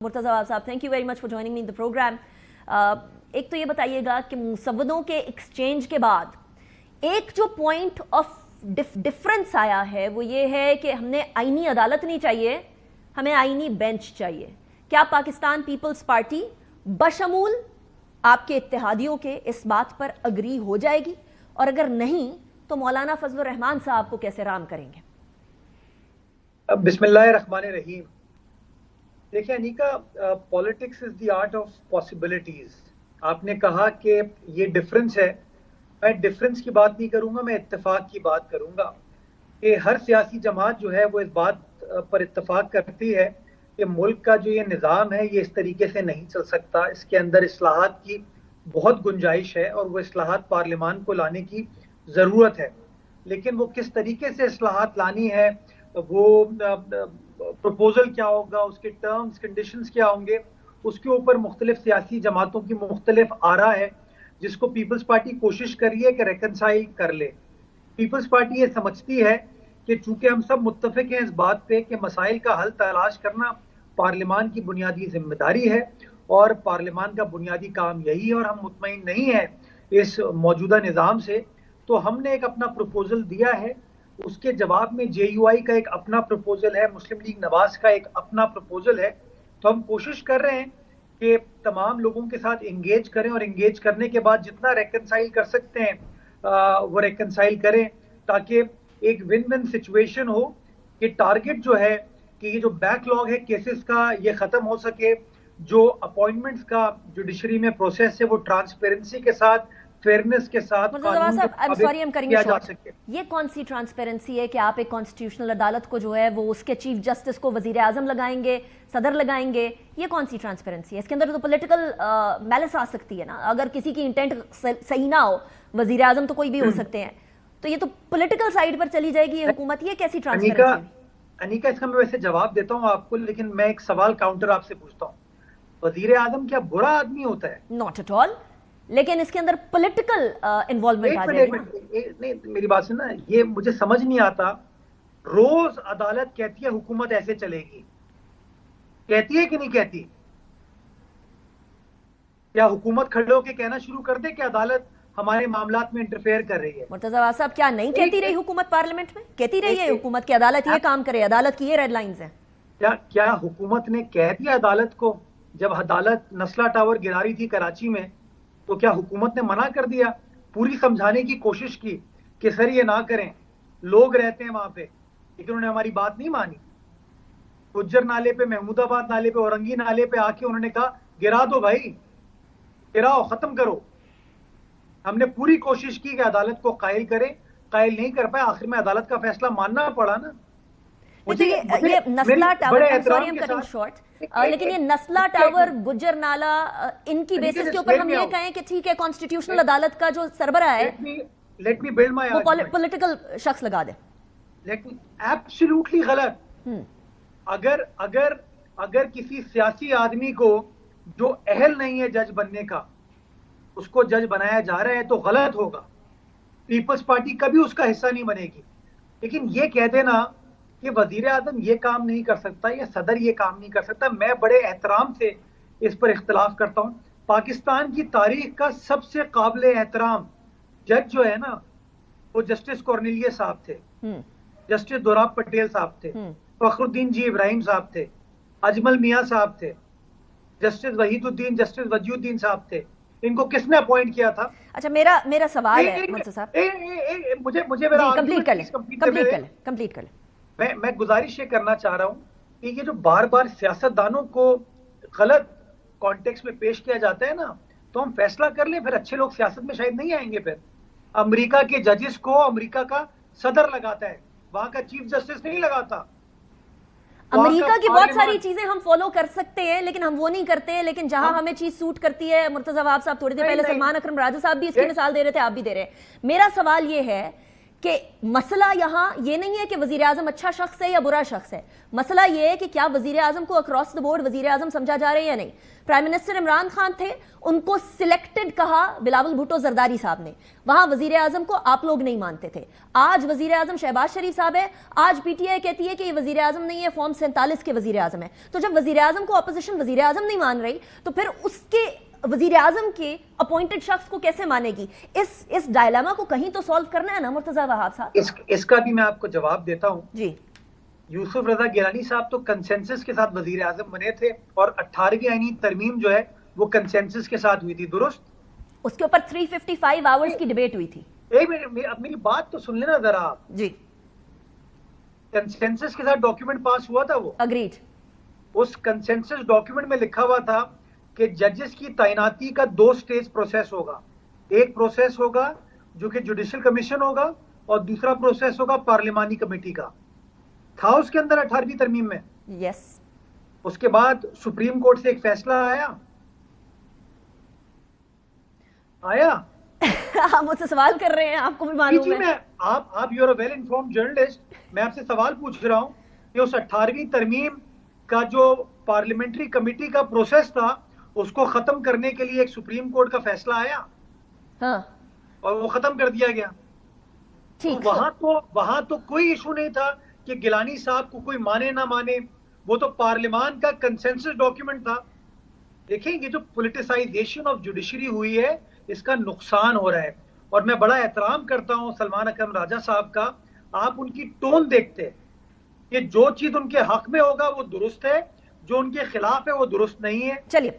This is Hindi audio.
मुर्तज़ा अवाब साहब, thank you very much for joining me in the programme. एक तो ये बताइएगा कि मुसव्वदों के एक्सचेंज के बाद एक जो पॉइंट ऑफ डिफरेंस आया है वो ये है कि हमने आईनी अदालत नहीं चाहिए, हमें आईनी बेंच चाहिए। क्या पाकिस्तान पीपल्स पार्टी बशमूल आपके इत्तेहादियों के इस बात पर अग्री हो जाएगी, और अगर नहीं तो मौलाना फजलुर रहमान साहब को कैसे राम करेंगे? बिस्मिल्लाहिर्रहमानिर्रहीम। देखिए Anika, politics is the art of possibilities. आपने कहा कि ये डिफरेंस है, मैं डिफरेंस की बात नहीं करूंगा, मैं इत्तेफाक की बात करूंगा कि हर सियासी जमात जो है वो इस बात पर इत्तेफाक करती है कि मुल्क का जो ये निज़ाम है ये इस तरीके से नहीं चल सकता, इसके अंदर इस्लाहात की बहुत गुंजाइश है और वो इस्लाहात पार्लियामान को लाने की ज़रूरत है। लेकिन वो किस तरीके से इस्लाहात लानी है, वो प्रपोजल क्या होगा, उसके टर्म्स कंडीशंस क्या होंगे, उसके ऊपर मुख्तलिफ सियासी जमातों की मुख्तलिफ आरा है, जिसको पीपल्स पार्टी कोशिश कर रही है कि रेकनसाइल कर ले। पीपल्स पार्टी ये समझती है कि चूंकि हम सब मुत्तफिक हैं इस बात पे कि मसाइल का हल तलाश करना पार्लियामान की बुनियादी जिम्मेदारी है और पार्लियामान का बुनियादी काम यही है, और हम मुतमईन नहीं है इस मौजूदा निज़ाम से, तो हमने एक अपना प्रपोजल दिया है। उसके जवाब में JUI का एक अपना प्रपोजल है, मुस्लिम लीग नवाज का एक अपना प्रपोजल है। तो हम कोशिश कर रहे हैं कि तमाम लोगों के साथ इंगेज करें और इंगेज करने के बाद जितना रेकनसाइल कर सकते हैं वो रेकनसाइल करें, ताकि एक विन विन सिचुएशन हो कि टारगेट जो है कि ये जो बैकलॉग है केसेस का ये खत्म हो सके, जो अपॉइंटमेंट्स का जुडिशरी में प्रोसेस है वो ट्रांसपेरेंसी के साथ, फेयरनेस के साथ किया जा सके। ये कौन सी ट्रांसपेरेंसी है कि आप एक कॉन्स्टिट्यूशनल अदालत को जो है वो उसके चीफ जस्टिस को वजीर आजम लगाएंगे, सदर लगाएंगे? ये कौन सी ट्रांसपेरेंसी है? इसके अंदर तो पॉलिटिकल मैलिस आ सकती है ना, अगर किसी की इंटेंट सही ना हो, वजीर आजम तो कोई भी हो सकते हैं, तो ये तो पॉलिटिकल साइड पर चली जाएगी ये हुकूमत। ये कैसी ट्रांसपेरेंसी? अनीका, इसका मैं वैसे जवाब देता हूँ आपको, लेकिन मैं एक सवाल काउंटर आपसे पूछता हूँ, वजीर आजम क्या बुरा आदमी होता है? नॉट एट ऑल, लेकिन इसके अंदर पॉलिटिकल इन्वॉल्वमेंट आ जाएगी। नहीं, मेरी बात सुनना, ये मुझे समझ नहीं आता। रोज अदालत कहती है हुकूमत ऐसे चलेगी, कहती है कि नहीं कहती? क्या हुकूमत खड़े होकर कहना शुरू कर दे कि अदालत हमारे मामलात में इंटरफेयर कर रही है? मुर्तज़ा साहब, क्या नहीं कहती रही हुकूमत? पार्लियामेंट में कहती रही है हुकूमत की अदालत ये काम करे, अदालत की ये रेड लाइंस है। क्या हुकूमत ने कह दिया अदालत को? जब अदालत नस्ला टावर गिरा रही थी कराची में, तो क्या हुकूमत ने मना कर दिया? पूरी समझाने की कोशिश की कि सर ये ना करें, लोग रहते हैं वहां पे, लेकिन उन्होंने हमारी बात नहीं मानी। गुज्जर नाले पे, महमूदाबाद नाले पे, औरंगी नाले पे आके उन्होंने कहा गिरा दो भाई, गिराओ, खत्म करो। हमने पूरी कोशिश की कि अदालत को कायल करें, कायल नहीं कर पाए, आखिर में अदालत का फैसला मानना पड़ा ना। ये नस्ला टावर, लेकिन ये नस्ला टावर, गुज्जर नाला, इनकी बेसिस के ऊपर हम ये कहें कि ठीक है कॉन्स्टिट्यूशनल अदालत का जो सरबराह है लेट मी बिल्ड माय वो पॉलिटिकल शख्स लगा दे, एब्सोल्युटली गलत। अगर अगर अगर किसी सियासी आदमी को जो अहल नहीं है जज बनने का, उसको जज बनाया जा रहा है तो गलत होगा। पीपल्स पार्टी कभी उसका हिस्सा नहीं बनेगी। लेकिन ये कह देना कि वजीर आजम ये काम नहीं कर सकता या सदर ये काम नहीं कर सकता, मैं बड़े एहतराम से इस पर इख्तलाफ करता हूँ। पाकिस्तान की तारीख का सबसे काबिल एहतराम जज जो है ना, वो जस्टिस कॉर्नेलियस साहब थे, जस्टिस दोराब पटेल साहब थे, फखरुद्दीन जी इब्राहिम साहब थे, अजमल मियाँ साहब थे, जस्टिस वहीदुद्दीन, जस्टिस वजीउद्दीन साहब थे। इनको किसने अपॉइंट किया था? अच्छा, मेरा सवाल है मुर्तज़ा साहब, मुझे मेरा कंप्लीट कर ले। मैं गुजारिश ये करना चाह रहा हूं कि ये जो बार बार सियासतदानों को गलत कॉन्टेक्स्ट में पेश किया जाता है ना, तो हम फैसला कर लें, फिर अच्छे लोग सियासत में शायद नहीं आएंगे। फिर अमेरिका के जजेस को अमेरिका का सदर लगाता है, वहां का चीफ जस्टिस नहीं लगाता। अमेरिका की बहुत सारी चीजें हम फॉलो कर सकते हैं, लेकिन हम वो नहीं करते। लेकिन जहां हमें चीज सूट करती है, मुर्तज़ा अवाब साहब थोड़ी देर पहले सलमान अकरम राजा साहब भी इसकी मिसाल दे रहे थे, आप भी दे रहे हैं। मेरा सवाल ये है कि मसला यहां ये नहीं है कि वजीर आजम अच्छा शख्स है या बुरा शख्स है, मसला ये है कि क्या वजीर आजम को अक्रॉस द बोर्ड वजीर आजम समझा जा रहा है या नहीं। प्राइम मिनिस्टर इमरान खान थे, उनको सिलेक्टेड कहा बिलावल भुट्टो जरदारी साहब ने, वहां वजीर आजम को आप लोग नहीं मानते थे। आज वजीर आजम शहबाज शरीफ साहब है, आज पीटीआई कहती है कि ये वजीर आजम नहीं है, फॉर्म 47 के वजीर आजम है। तो जब वजीर आजम को अपोजिशन वजीर आजम नहीं मान रही तो फिर उसके वजीर आजम के अपॉइंटेड शख्स को कैसे मानेगी? इस डायलेमा को कहीं तो सॉल्व करना है ना मुर्तजा वहाब साहब। इसका भी मैं आपको जवाब देता हूं जी। यूसुफ रजा गिलानी साहब तो कंसेंसस के साथ वजीर आजम बने थे और 18वीं आईनी तरमीम जो है वो कंसेंसस के साथ हुई थी, दुरुस्त? उसके ऊपर 355 आवर्स की डिबेट हुई थी। अब मेरी बात तो सुन लेना जरा आप जी। कंसेंसस के साथ डॉक्यूमेंट पास हुआ था वो। अग्रीड। उस कंसेंसस डॉक्यूमेंट में लिखा हुआ था कि जजेस की तैनाती का 2 स्टेज प्रोसेस होगा। एक प्रोसेस होगा जो कि जुडिशियल कमीशन होगा और दूसरा प्रोसेस होगा पार्लिमानी कमेटी का। था उसके अंदर 18वीं तरमीम में। यस। उसके बाद सुप्रीम कोर्ट से एक फैसला आया आप मुझसे सवाल कर रहे हैं, आपको भी मालूम है। आप you are a well informed journalist, मैं आपसे सवाल पूछ रहा हूं कि उस 18वीं तरमीम का जो पार्लियामेंट्री कमेटी का प्रोसेस था उसको खत्म करने के लिए एक सुप्रीम कोर्ट का फैसला आया। हाँ। और वो खत्म कर दिया गया। ठीक। तो वहां तो कोई इशू नहीं था कि गिलानी साहब को कोई माने ना माने, वो तो पार्लियामान का कंसेंसस डॉक्यूमेंट था। देखिए ये जो पॉलिटिसाइजेशन ऑफ जुडिशरी हुई है इसका नुकसान हो रहा है और मैं बड़ा एहतराम करता हूं सलमान अकरम राजा साहब का। आप उनकी टोन देखते हैं कि जो चीज उनके हक में होगा वो दुरुस्त है, जो उनके खिलाफ है वो दुरुस्त नहीं है। चलिए